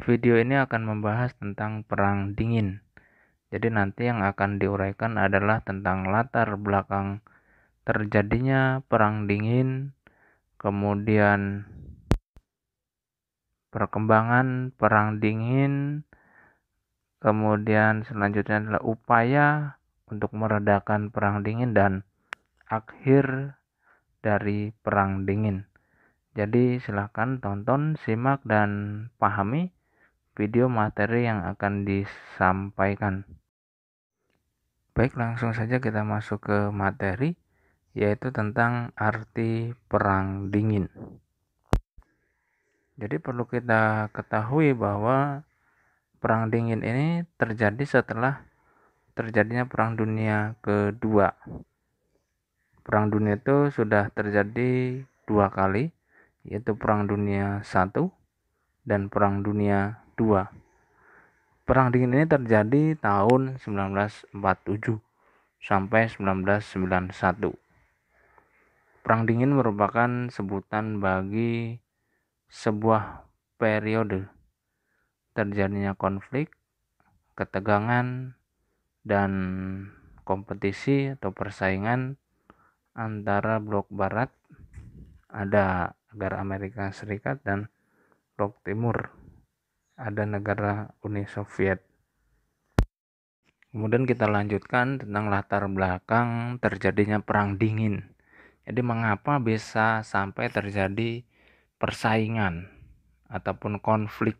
Video ini akan membahas tentang Perang Dingin. Jadi nanti yang akan diuraikan adalah tentang latar belakang terjadinya Perang Dingin, kemudian perkembangan Perang Dingin, kemudian selanjutnya adalah upaya untuk meredakan Perang Dingin dan akhir dari Perang Dingin. Jadi silahkan tonton, simak, dan pahami video materi yang akan disampaikan. Baik, langsung saja kita masuk ke materi, yaitu tentang arti Perang Dingin. Jadi perlu kita ketahui bahwa Perang Dingin ini terjadi setelah terjadinya Perang Dunia Kedua. Perang Dunia itu sudah terjadi 2 kali, yaitu Perang Dunia I dan Perang Dunia II. Perang Dingin ini terjadi tahun 1947 sampai 1991. Perang Dingin merupakan sebutan bagi sebuah periode terjadinya konflik, ketegangan, dan kompetisi atau persaingan antara blok barat, ada negara Amerika Serikat, dan blok timur, ada negara Uni Soviet. Kemudian kita lanjutkan tentang latar belakang terjadinya Perang Dingin. Jadi mengapa bisa sampai terjadi persaingan ataupun konflik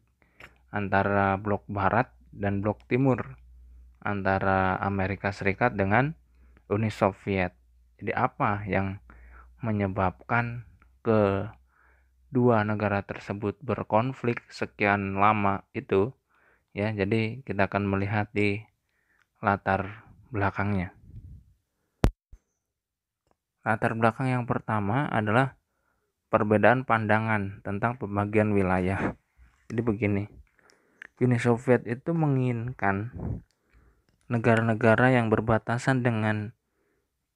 antara blok barat dan blok timur, antara Amerika Serikat dengan Uni Soviet. Jadi apa yang menyebabkan kedua negara tersebut berkonflik sekian lama itu, ya. Jadi kita akan melihat di latar belakangnya. Latar belakang yang pertama adalah perbedaan pandangan tentang pembagian wilayah. Jadi begini, Uni Soviet itu menginginkan negara-negara yang berbatasan dengan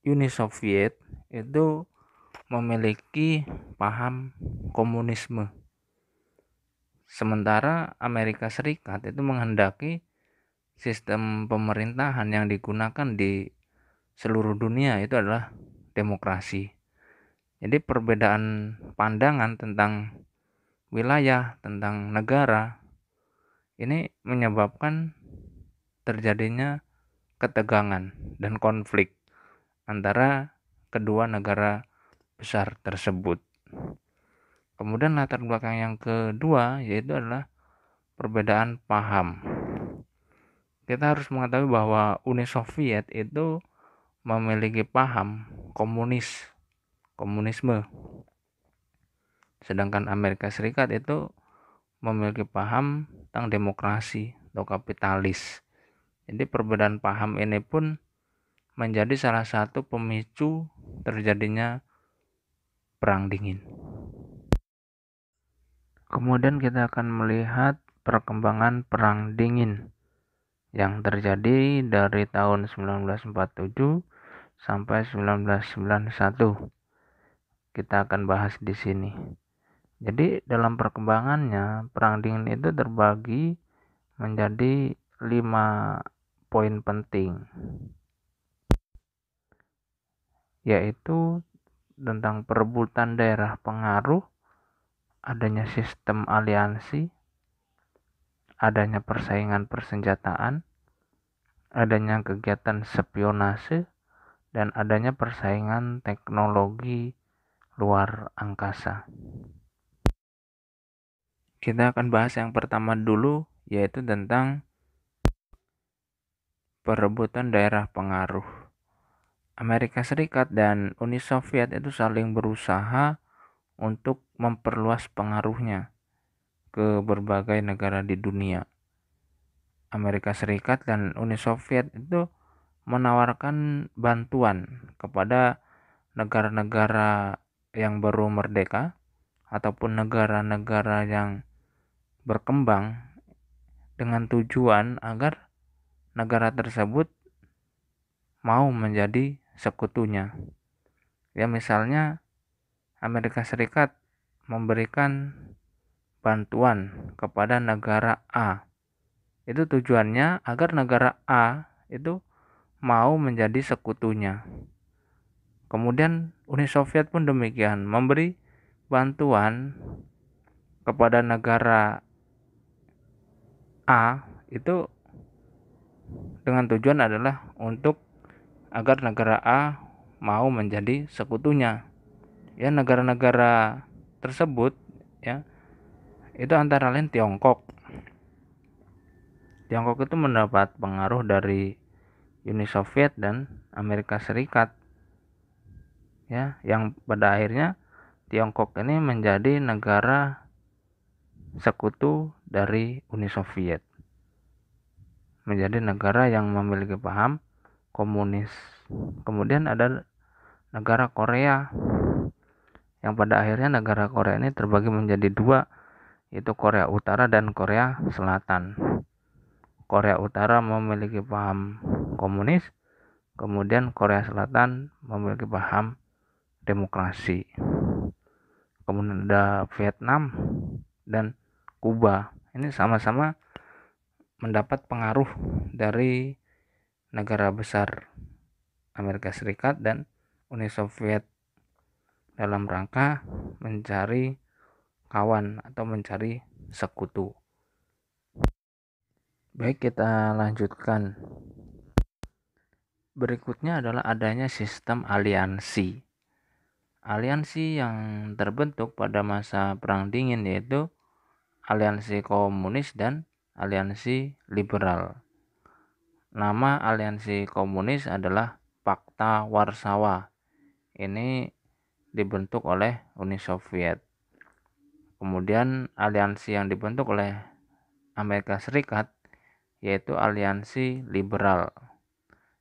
Uni Soviet itu memiliki paham komunisme. Sementara Amerika Serikat itu menghendaki sistem pemerintahan yang digunakan di seluruh dunia itu adalah demokrasi. Jadi perbedaan pandangan tentang wilayah, tentang negara, ini menyebabkan terjadinya ketegangan dan konflik antara kedua negara besar tersebut. Kemudian latar belakang yang kedua yaitu adalah perbedaan paham. Kita harus mengetahui bahwa Uni Soviet itu memiliki paham komunisme. Sedangkan Amerika Serikat itu memiliki paham tentang demokrasi atau kapitalis. Jadi perbedaan paham ini pun menjadi salah satu pemicu terjadinya Perang Dingin. Kemudian kita akan melihat perkembangan Perang Dingin yang terjadi dari tahun 1947 sampai 1991. Kita akan bahas di sini. Jadi dalam perkembangannya Perang Dingin itu terbagi menjadi 5 poin penting, yaitu tentang perebutan daerah pengaruh, adanya sistem aliansi, adanya persaingan persenjataan, adanya kegiatan spionase, dan adanya persaingan teknologi luar angkasa. Kita akan bahas yang pertama dulu, yaitu tentang perebutan daerah pengaruh. Amerika Serikat dan Uni Soviet itu saling berusaha untuk memperluas pengaruhnya ke berbagai negara di dunia. Amerika Serikat dan Uni Soviet itu menawarkan bantuan kepada negara-negara yang baru merdeka ataupun negara-negara yang berkembang dengan tujuan agar negara tersebut mau menjadi sekutunya. Ya, misalnya Amerika Serikat memberikan bantuan kepada negara A. Itu tujuannya agar negara A itu mau menjadi sekutunya. Kemudian Uni Soviet pun demikian, memberi bantuan kepada negara A itu dengan tujuan adalah untuk agar negara A mau menjadi sekutunya. Ya, negara-negara tersebut ya itu antara lain Tiongkok. Tiongkok itu mendapat pengaruh dari Uni Soviet dan Amerika Serikat. Ya, yang pada akhirnya Tiongkok ini menjadi negara sekutu dari Uni Soviet. Menjadi negara yang memiliki paham komunis. Kemudian ada negara Korea, yang pada akhirnya negara Korea ini terbagi menjadi dua, yaitu Korea Utara dan Korea Selatan. Korea Utara memiliki paham komunis, kemudian Korea Selatan memiliki paham demokrasi. Kemudian ada Vietnam dan Kuba. Ini sama-sama mendapat pengaruh dari negara besar Amerika Serikat dan Uni Soviet dalam rangka mencari kawan atau mencari sekutu. Baik, kita lanjutkan. Berikutnya adalah adanya sistem aliansi. Aliansi yang terbentuk pada masa Perang Dingin yaitu aliansi komunis dan aliansi liberal. Nama aliansi komunis adalah Pakta Warsawa. Ini dibentuk oleh Uni Soviet. Kemudian aliansi yang dibentuk oleh Amerika Serikat yaitu aliansi liberal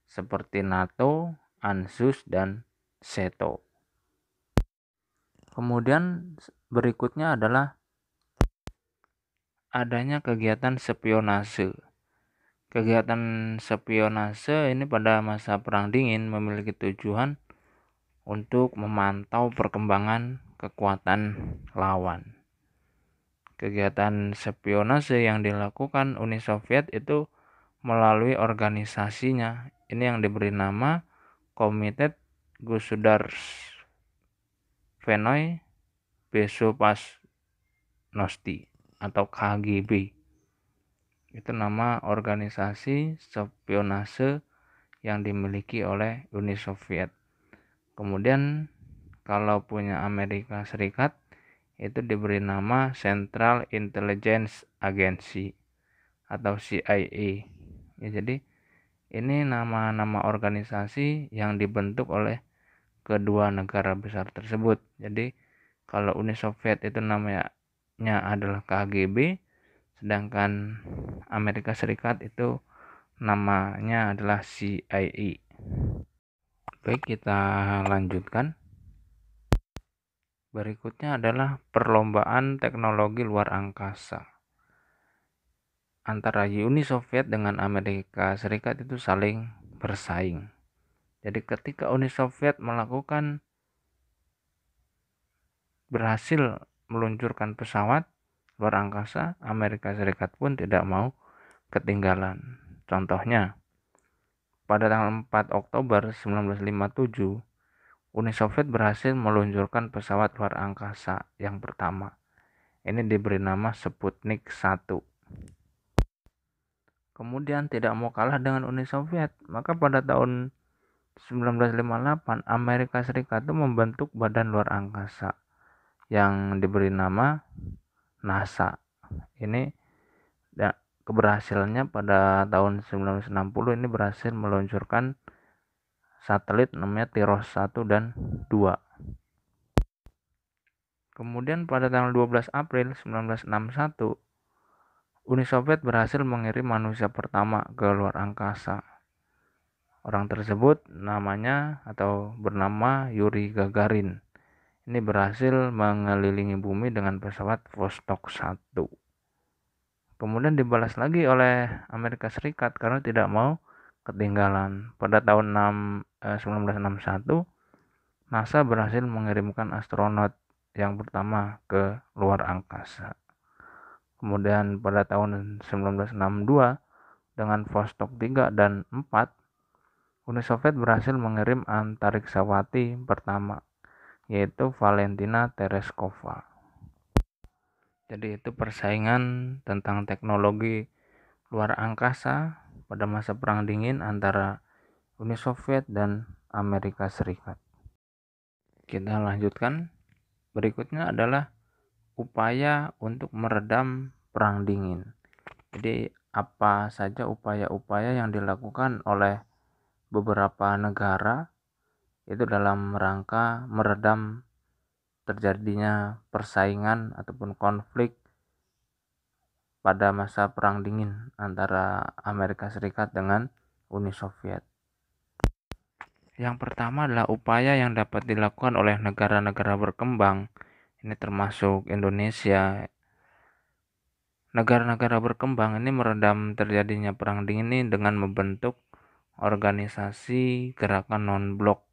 seperti NATO, ANZUS, dan SETO. Kemudian berikutnya adalah adanya kegiatan spionase. Kegiatan spionase ini pada masa Perang Dingin memiliki tujuan untuk memantau perkembangan kekuatan lawan. Kegiatan spionase yang dilakukan Uni Soviet itu melalui organisasinya. Ini yang diberi nama Komitet Gusudarstvennoye Bezopasnosti atau KGB. Itu nama organisasi spionase yang dimiliki oleh Uni Soviet. Kemudian kalau punya Amerika Serikat itu diberi nama Central Intelligence Agency atau CIA. Ya, jadi ini nama-nama organisasi yang dibentuk oleh kedua negara besar tersebut. Jadi kalau Uni Soviet itu namanya adalah KGB, sedangkan Amerika Serikat itu namanya adalah CIA. Baik, kita lanjutkan. Berikutnya adalah perlombaan teknologi luar angkasa. Antara Uni Soviet dengan Amerika Serikat itu saling bersaing. Jadi ketika Uni Soviet berhasil meluncurkan pesawat luar angkasa, Amerika Serikat pun tidak mau ketinggalan. Contohnya, pada tanggal 4 Oktober 1957, Uni Soviet berhasil meluncurkan pesawat luar angkasa yang pertama. Ini diberi nama Sputnik 1. Kemudian tidak mau kalah dengan Uni Soviet, maka pada tahun 1958 Amerika Serikat itu membentuk badan luar angkasa yang diberi nama NASA. Ini keberhasilannya pada tahun 1960 ini berhasil meluncurkan satelit namanya Tiros 1 dan 2. Kemudian pada tanggal 12 April 1961, Uni Soviet berhasil mengirim manusia pertama ke luar angkasa. Orang tersebut namanya atau bernama Yuri Gagarin. Ini berhasil mengelilingi bumi dengan pesawat Vostok 1. Kemudian dibalas lagi oleh Amerika Serikat karena tidak mau ketinggalan. Pada tahun 1961, NASA berhasil mengirimkan astronot yang pertama ke luar angkasa. Kemudian pada tahun 1962 dengan Vostok 3 dan 4, Uni Soviet berhasil mengirim antariksawati pertama, yaitu Valentina Tereshkova. Jadi itu persaingan tentang teknologi luar angkasa pada masa Perang Dingin antara Uni Soviet dan Amerika Serikat. Kita lanjutkan. Berikutnya adalah upaya untuk meredam Perang Dingin. Jadi apa saja upaya-upaya yang dilakukan oleh beberapa negara itu dalam rangka meredam terjadinya persaingan ataupun konflik pada masa Perang Dingin antara Amerika Serikat dengan Uni Soviet. Yang pertama adalah upaya yang dapat dilakukan oleh negara-negara berkembang. Ini termasuk Indonesia. Negara-negara berkembang ini meredam terjadinya Perang Dingin ini dengan membentuk organisasi gerakan non-blok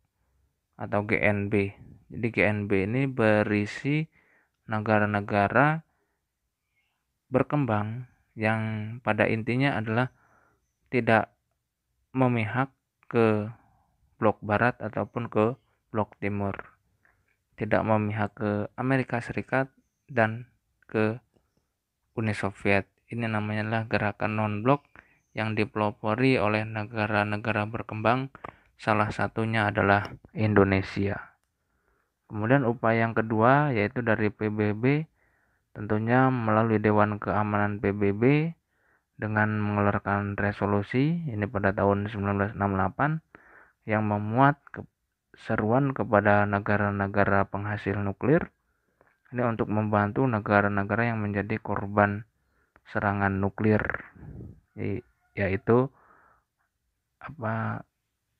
atau GNB. Jadi GNB ini berisi negara-negara berkembang yang pada intinya adalah tidak memihak ke blok barat ataupun ke blok timur, tidak memihak ke Amerika Serikat dan ke Uni Soviet. Ini namanya gerakan non-blok yang dipelopori oleh negara-negara berkembang, salah satunya adalah Indonesia. Kemudian upaya yang kedua yaitu dari PBB, tentunya melalui Dewan Keamanan PBB dengan mengeluarkan resolusi ini pada tahun 1968 yang memuat seruan kepada negara-negara penghasil nuklir ini untuk membantu negara-negara yang menjadi korban serangan nuklir, yaitu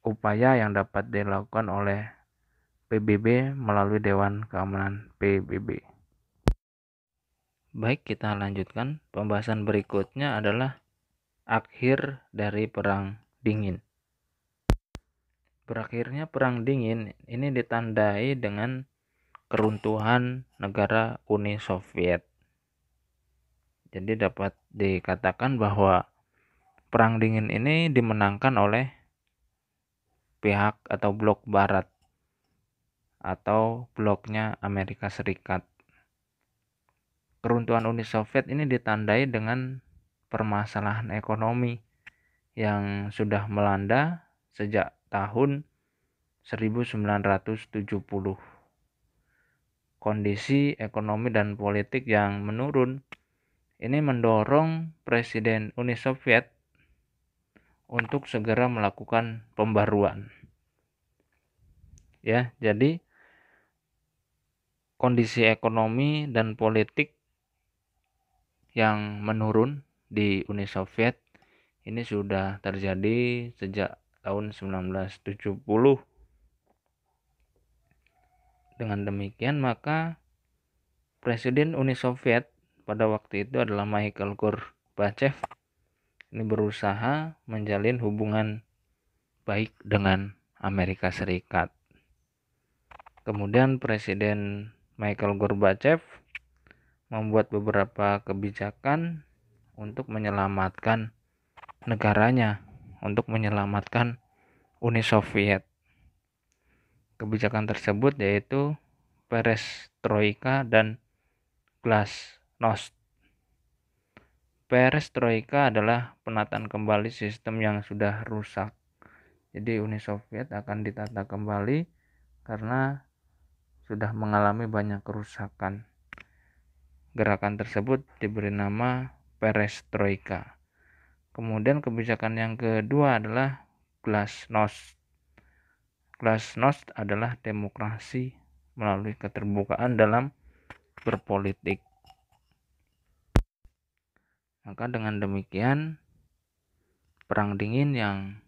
upaya yang dapat dilakukan oleh PBB melalui Dewan Keamanan PBB. Baik, kita lanjutkan. Pembahasan berikutnya adalah akhir dari Perang Dingin. Berakhirnya Perang Dingin ini ditandai dengan keruntuhan negara Uni Soviet. Jadi dapat dikatakan bahwa Perang Dingin ini dimenangkan oleh pihak atau blok barat atau bloknya Amerika Serikat. Keruntuhan Uni Soviet ini ditandai dengan permasalahan ekonomi yang sudah melanda sejak tahun 1970. Kondisi ekonomi dan politik yang menurun ini mendorong Presiden Uni Soviet untuk segera melakukan pembaruan. Ya, jadi kondisi ekonomi dan politik yang menurun di Uni Soviet ini sudah terjadi sejak tahun 1970. Dengan demikian maka Presiden Uni Soviet pada waktu itu adalah Mikhail Gorbachev ini berusaha menjalin hubungan baik dengan Amerika Serikat. Kemudian Presiden Mikhail Gorbachev membuat beberapa kebijakan untuk menyelamatkan negaranya, untuk menyelamatkan Uni Soviet. Kebijakan tersebut yaitu Perestroika dan Glasnost. Perestroika adalah penataan kembali sistem yang sudah rusak. Jadi Uni Soviet akan ditata kembali karena sudah mengalami banyak kerusakan. Gerakan tersebut diberi nama Perestroika. Kemudian kebijakan yang kedua adalah Glasnost. Glasnost adalah demokrasi melalui keterbukaan dalam berpolitik. Maka dengan demikian Perang Dingin yang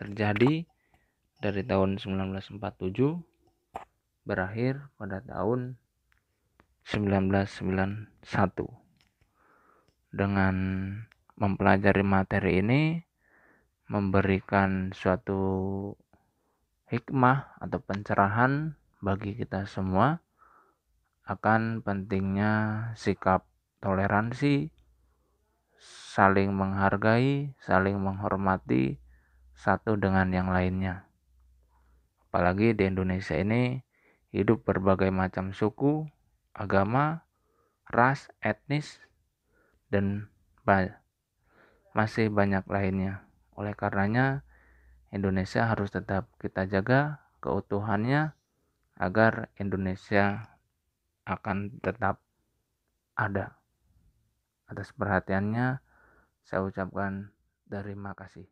terjadi dari tahun 1947 berakhir pada tahun 1991. Dengan mempelajari materi ini memberikan suatu hikmah atau pencerahan bagi kita semua akan pentingnya sikap toleransi, saling menghargai, saling menghormati satu dengan yang lainnya. Apalagi di Indonesia ini hidup berbagai macam suku, agama, ras, etnis, dan masih banyak lainnya. Oleh karenanya, Indonesia harus tetap kita jaga keutuhannya agar Indonesia akan tetap ada. Atas perhatiannya, saya ucapkan terima kasih.